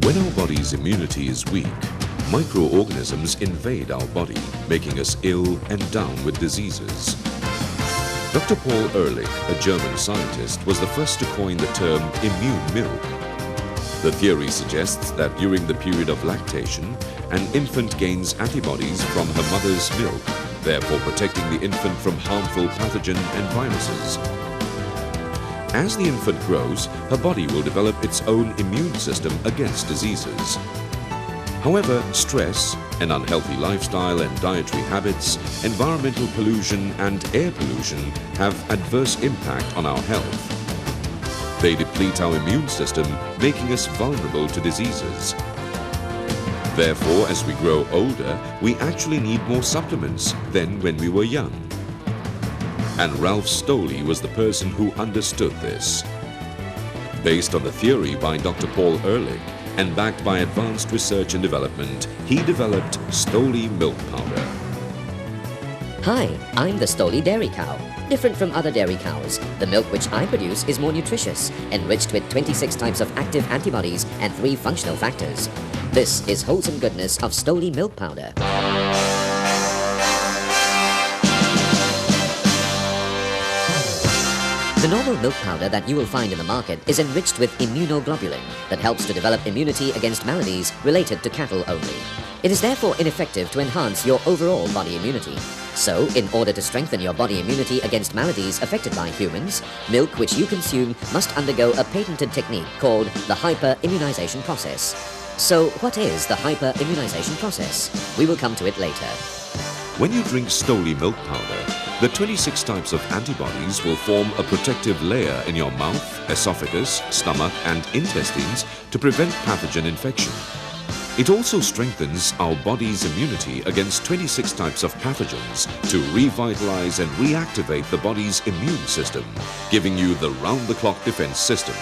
When our body's immunity is weak, microorganisms invade our body, making us ill and down with diseases. Dr. Paul Ehrlich, a German scientist, was the first to coin the term immune milk. The theory suggests that during the period of lactation, an infant gains antibodies from her mother's milk, therefore protecting the infant from harmful pathogen and viruses. As the infant grows, her body will develop its own immune system against diseases. However, stress, an unhealthy lifestyle and dietary habits, environmental pollution and air pollution have adverse impact on our health. They deplete our immune system, making us vulnerable to diseases. Therefore, as we grow older, we actually need more supplements than when we were young. And Ralph Stoley was the person who understood this. Based on the theory by Dr. Paul Ehrlich and backed by advanced research and development, he developed Stoley milk powder. Hi, I'm the Stoley dairy cow. Different from other dairy cows, the milk which I produce is more nutritious, enriched with 26 types of active antibodies and 3 functional factors. This is wholesome goodness of Stoley milk powder. The normal milk powder that you will find in the market is enriched with immunoglobulin that helps to develop immunity against maladies related to cattle only. It is therefore ineffective to enhance your overall body immunity. So, in order to strengthen your body immunity against maladies affected by humans, milk which you consume must undergo a patented technique called the hyper-immunization process. So, what is the hyper-immunization process? We will come to it later. When you drink Stoley milk powder, the 26 types of antibodies will form a protective layer in your mouth, esophagus, stomach and intestines to prevent pathogen infection. It also strengthens our body's immunity against 26 types of pathogens to revitalize and reactivate the body's immune system, giving you the round-the-clock defense system.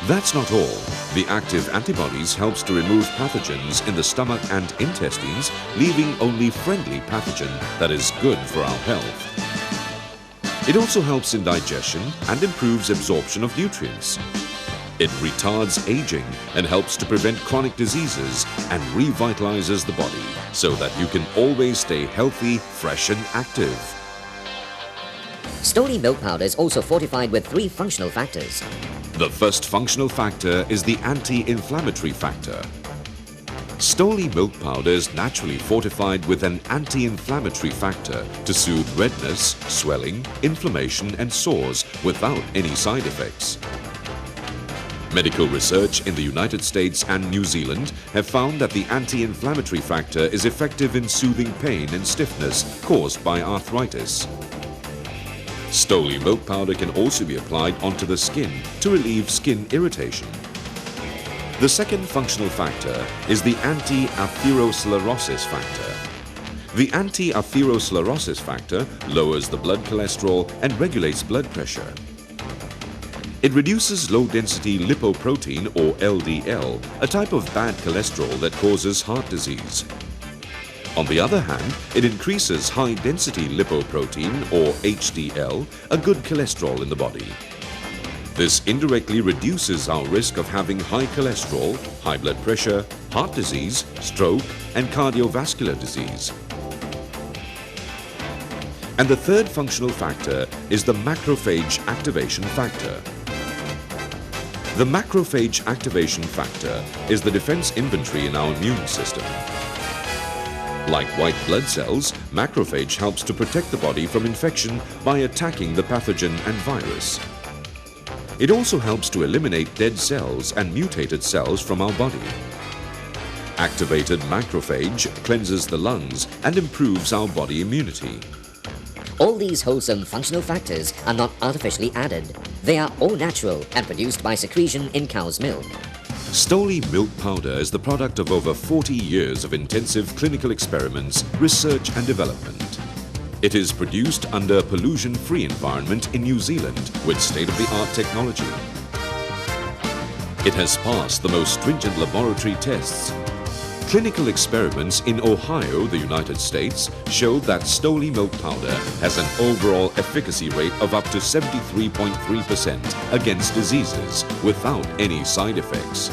That's not all. The active antibodies helps to remove pathogens in the stomach and intestines, leaving only friendly pathogen that is good for our health. It also helps in digestion and improves absorption of nutrients. It retards aging and helps to prevent chronic diseases and revitalizes the body so that you can always stay healthy, fresh and active. Stoley milk powder is also fortified with 3 functional factors. The first functional factor is the anti-inflammatory factor. Stoley milk powder is naturally fortified with an anti-inflammatory factor to soothe redness, swelling, inflammation and sores without any side effects. Medical research in the United States and New Zealand have found that the anti-inflammatory factor is effective in soothing pain and stiffness caused by arthritis. Stoley milk powder can also be applied onto the skin to relieve skin irritation. The second functional factor is the anti-atherosclerosis factor. The anti-atherosclerosis factor lowers the blood cholesterol and regulates blood pressure. It reduces low-density lipoprotein or LDL, a type of bad cholesterol that causes heart disease. On the other hand, it increases high-density lipoprotein or HDL, a good cholesterol in the body. This indirectly reduces our risk of having high cholesterol, high blood pressure, heart disease, stroke and cardiovascular disease. And the third functional factor is the macrophage activation factor. The macrophage activation factor is the defense inventory in our immune system. Like white blood cells, macrophage helps to protect the body from infection by attacking the pathogen and virus. It also helps to eliminate dead cells and mutated cells from our body. Activated macrophage cleanses the lungs and improves our body immunity. All these wholesome functional factors are not artificially added. They are all natural and produced by secretion in cow's milk. Stoley milk powder is the product of over 40 years of intensive clinical experiments, research and development. It is produced under a pollution-free environment in New Zealand with state-of-the-art technology. It has passed the most stringent laboratory tests. Clinical experiments in Ohio, the United States, showed that Stoli milk powder has an overall efficacy rate of up to 73.3% against diseases without any side effects.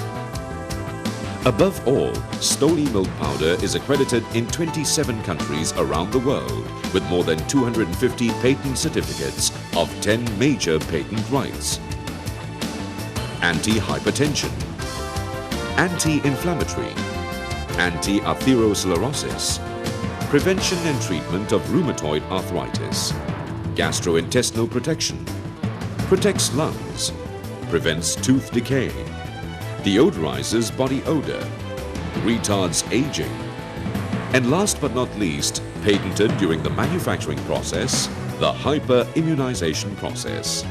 Above all, Stoli milk powder is accredited in 27 countries around the world with more than 250 patent certificates of 10 major patent rights. Anti-hypertension, anti-inflammatory, anti-atherosclerosis, prevention and treatment of rheumatoid arthritis, gastrointestinal protection, protects lungs, prevents tooth decay, deodorizes body odor, retards aging, and last but not least, patented during the manufacturing process, the hyper-immunization process.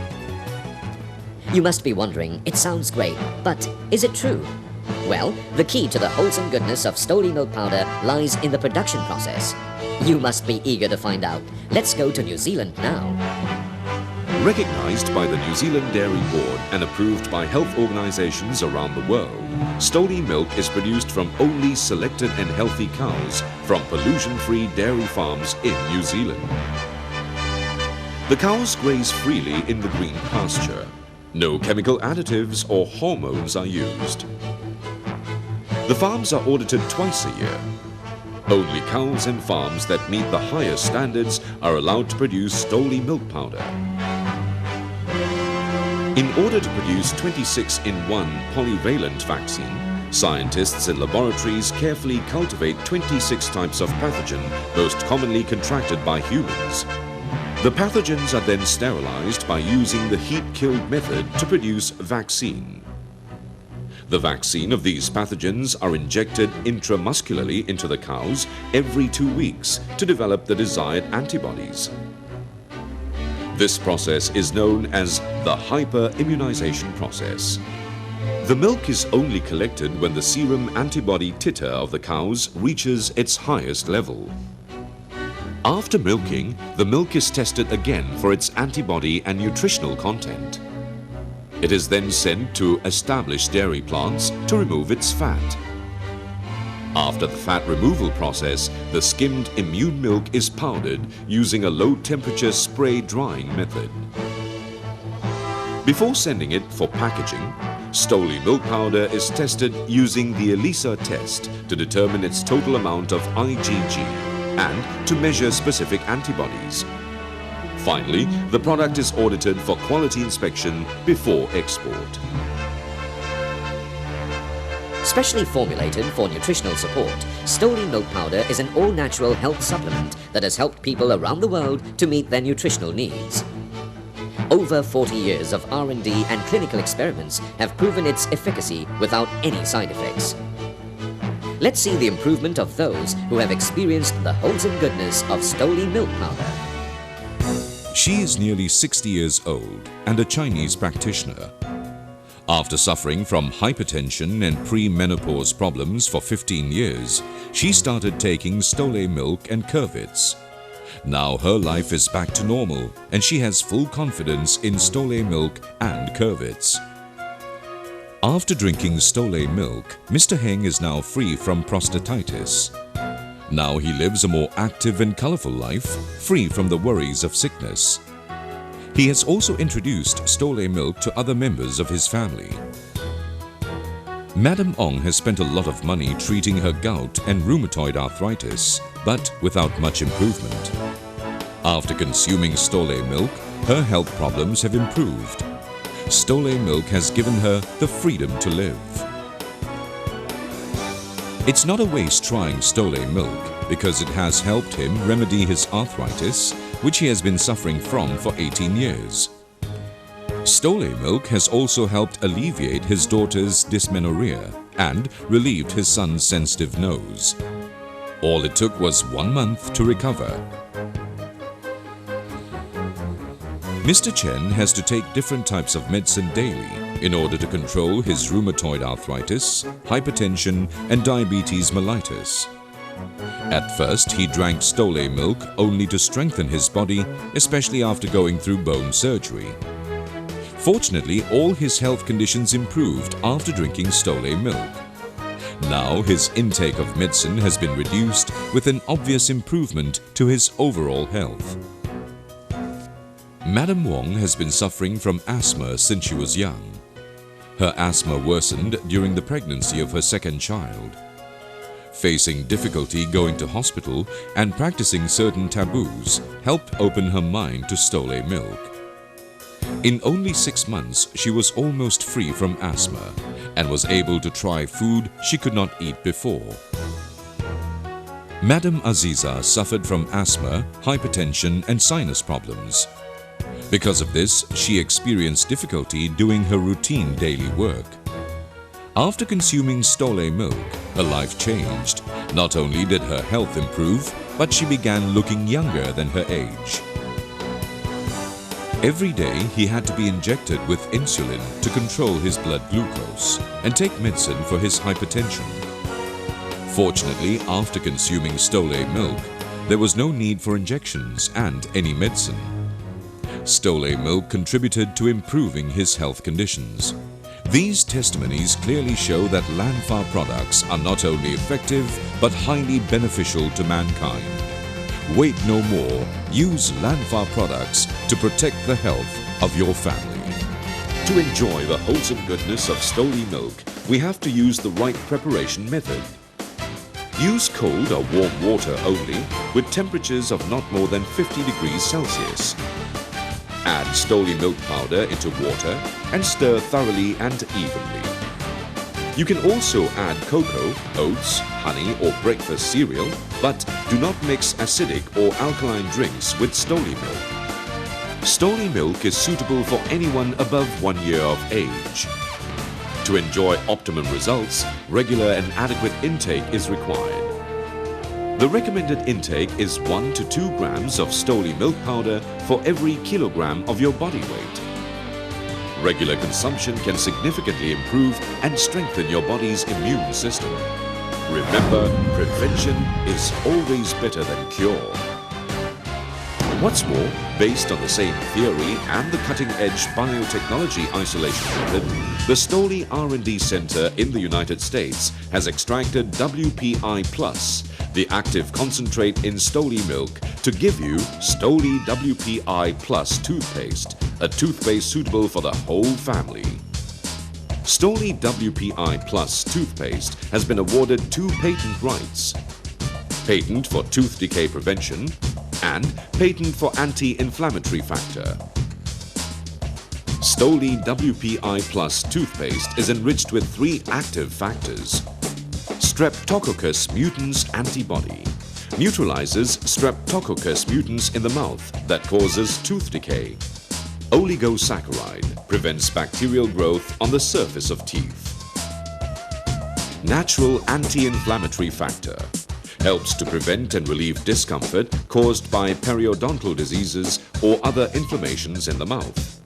You must be wondering, it sounds great, but is it true? Well, the key to the wholesome goodness of Stoli milk powder lies in the production process. You must be eager to find out. Let's go to New Zealand now. Recognized by the New Zealand Dairy Board and approved by health organizations around the world, Stoli milk is produced from only selected and healthy cows from pollution-free dairy farms in New Zealand. The cows graze freely in the green pasture. No chemical additives or hormones are used. The farms are audited twice a year. Only cows and farms that meet the highest standards are allowed to produce Stoli milk powder. In order to produce 26-in-1 polyvalent vaccine, scientists in laboratories carefully cultivate 26 types of pathogen most commonly contracted by humans. The pathogens are then sterilized by using the heat-killed method to produce vaccine. The vaccine of these pathogens are injected intramuscularly into the cows every 2 weeks to develop the desired antibodies. This process is known as the hyper-immunization process. The milk is only collected when the serum antibody titer of the cows reaches its highest level. After milking, the milk is tested again for its antibody and nutritional content. It is then sent to established dairy plants to remove its fat. After the fat removal process, the skimmed immune milk is powdered using a low-temperature spray drying method. Before sending it for packaging, Stoli milk powder is tested using the ELISA test to determine its total amount of IgG and to measure specific antibodies. Finally, the product is audited for quality inspection before export. Specially formulated for nutritional support, Stoli milk powder is an all-natural health supplement that has helped people around the world to meet their nutritional needs. Over 40 years of R&D and clinical experiments have proven its efficacy without any side effects. Let's see the improvement of those who have experienced the wholesome goodness of Stoli milk powder. She is nearly 60 years old and a Chinese practitioner. After suffering from hypertension and pre-menopause problems for 15 years, she started taking Stoli milk and Curvits. Now her life is back to normal and she has full confidence in Stoli milk and Curvits. After drinking Stoli milk, Mr. Heng is now free from prostatitis. Now he lives a more active and colourful life, free from the worries of sickness. He has also introduced Stoli milk to other members of his family. Madam Ong has spent a lot of money treating her gout and rheumatoid arthritis, but without much improvement. After consuming Stoli milk, her health problems have improved. Stoli milk has given her the freedom to live. It's not a waste trying Stoli milk because it has helped him remedy his arthritis, which he has been suffering from for 18 years. Stoli milk has also helped alleviate his daughter's dysmenorrhea and relieved his son's sensitive nose. All it took was 1 month to recover. Mr. Chen has to take different types of medicine daily in order to control his rheumatoid arthritis, hypertension and diabetes mellitus. At first, he drank Stoli milk only to strengthen his body, especially after going through bone surgery. Fortunately, all his health conditions improved after drinking Stoli milk. Now his intake of medicine has been reduced with an obvious improvement to his overall health. Madam Wong has been suffering from asthma since she was young. Her asthma worsened during the pregnancy of her second child. Facing difficulty going to hospital and practicing certain taboos helped open her mind to stole milk. In only 6 months, she was almost free from asthma and was able to try food she could not eat before. Madam Aziza suffered from asthma, hypertension and sinus problems. Because of this, she experienced difficulty doing her routine daily work. After consuming Stole milk, her life changed. Not only did her health improve, but she began looking younger than her age. Every day he had to be injected with insulin to control his blood glucose and take medicine for his hypertension. Fortunately, after consuming Stole milk, there was no need for injections and any medicine. Stole milk contributed to improving his health conditions. These testimonies clearly show that Lanfar products are not only effective but highly beneficial to mankind. Wait no more. Use Lanfar products to protect the health of your family. To enjoy the wholesome goodness of Stole milk, we have to use the right preparation method. Use cold or warm water only with temperatures of not more than 50 degrees Celsius. Add Stole milk powder into water and stir thoroughly and evenly. You can also add cocoa, oats, honey or breakfast cereal, but do not mix acidic or alkaline drinks with Stole milk. Stole milk is suitable for anyone above 1 year of age. To enjoy optimum results, regular and adequate intake is required. The recommended intake is 1 to 2 grams of Stole milk powder for every kilogram of your body weight. Regular consumption can significantly improve and strengthen your body's immune system. Remember, prevention is always better than cure. What's more, based on the same theory and the cutting-edge biotechnology isolation method, the Stole R&D Center in the United States has extracted WPI+, the active concentrate in Stole milk, to give you Stole WPI Plus toothpaste, a toothpaste suitable for the whole family. Stole WPI Plus toothpaste has been awarded 2 patent rights: patent for tooth decay prevention and patent for anti-inflammatory factor. Stole WPI Plus toothpaste is enriched with 3 active factors. Streptococcus mutans antibody neutralizes Streptococcus mutans in the mouth that causes tooth decay. Oligosaccharide prevents bacterial growth on the surface of teeth. Natural anti-inflammatory factor helps to prevent and relieve discomfort caused by periodontal diseases or other inflammations in the mouth.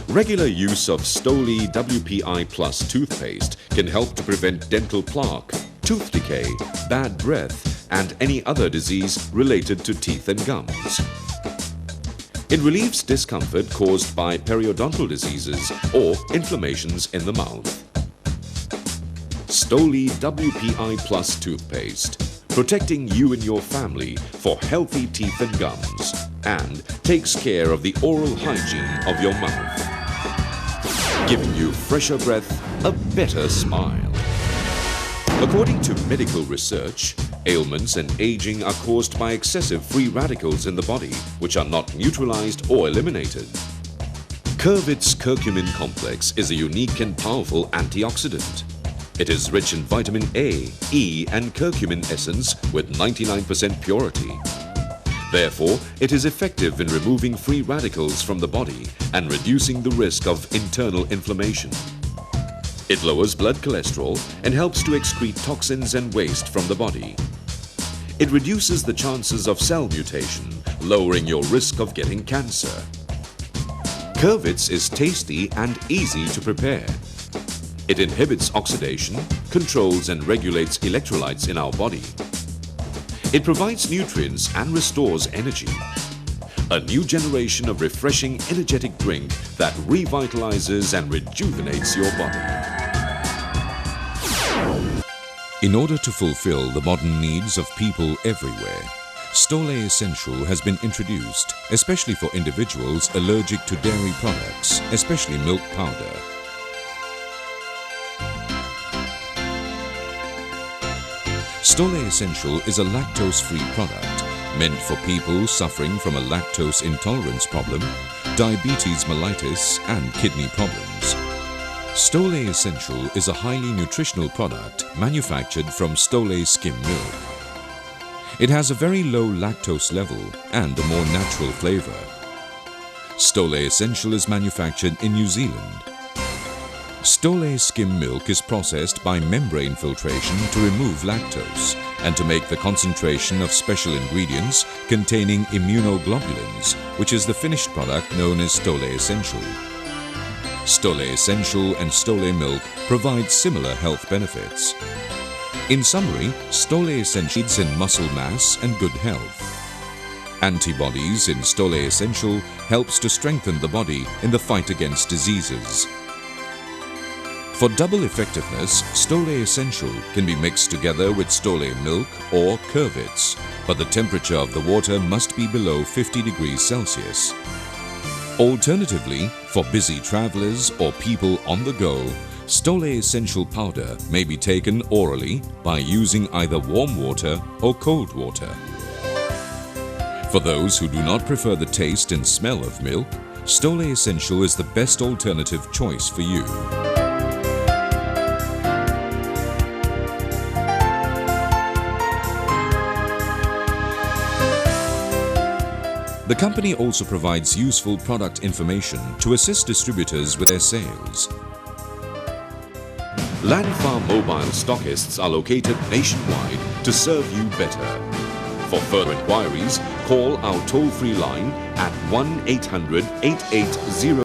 Regular use of Stole WPI Plus toothpaste can help to prevent dental plaque, tooth decay, bad breath, and any other disease related to teeth and gums. It relieves discomfort caused by periodontal diseases or inflammations in the mouth. Stole WPI Plus toothpaste, protecting you and your family for healthy teeth and gums, and takes care of the oral hygiene of your mouth, giving you fresher breath, a better smile. According to medical research, ailments and aging are caused by excessive free radicals in the body, which are not neutralized or eliminated. Curvit's curcumin complex is a unique and powerful antioxidant. It is rich in vitamin A, E, and curcumin essence with 99% purity. Therefore, it is effective in removing free radicals from the body and reducing the risk of internal inflammation. It lowers blood cholesterol and helps to excrete toxins and waste from the body. It reduces the chances of cell mutation, lowering your risk of getting cancer. Curvit's is tasty and easy to prepare. It inhibits oxidation, controls and regulates electrolytes in our body. It provides nutrients and restores energy. A new generation of refreshing, energetic drink that revitalizes and rejuvenates your body. In order to fulfill the modern needs of people everywhere, Stole Essential has been introduced, especially for individuals allergic to dairy products, especially milk powder. Stole Essential is a lactose-free product meant for people suffering from a lactose intolerance problem, diabetes mellitus and kidney problems. Stole Essential is a highly nutritional product manufactured from Stole skim milk. It has a very low lactose level and a more natural flavor. Stole Essential is manufactured in New Zealand. Stole skim milk is processed by membrane filtration to remove lactose and to make the concentration of special ingredients containing immunoglobulins, which is the finished product known as Stole Essential. Stole Essential and Stole milk provide similar health benefits. In summary, Stole Essential aids in muscle mass and good health. Antibodies in Stole Essential helps to strengthen the body in the fight against diseases. For double effectiveness, Stole Essential can be mixed together with Stole milk or Curvits, but the temperature of the water must be below 50 degrees Celsius. Alternatively, for busy travelers or people on the go, Stole Essential powder may be taken orally by using either warm water or cold water. For those who do not prefer the taste and smell of milk, Stole Essential is the best alternative choice for you. The company also provides useful product information to assist distributors with their sales. Lanfar mobile stockists are located nationwide to serve you better. For further inquiries, call our toll-free line at 1-800-880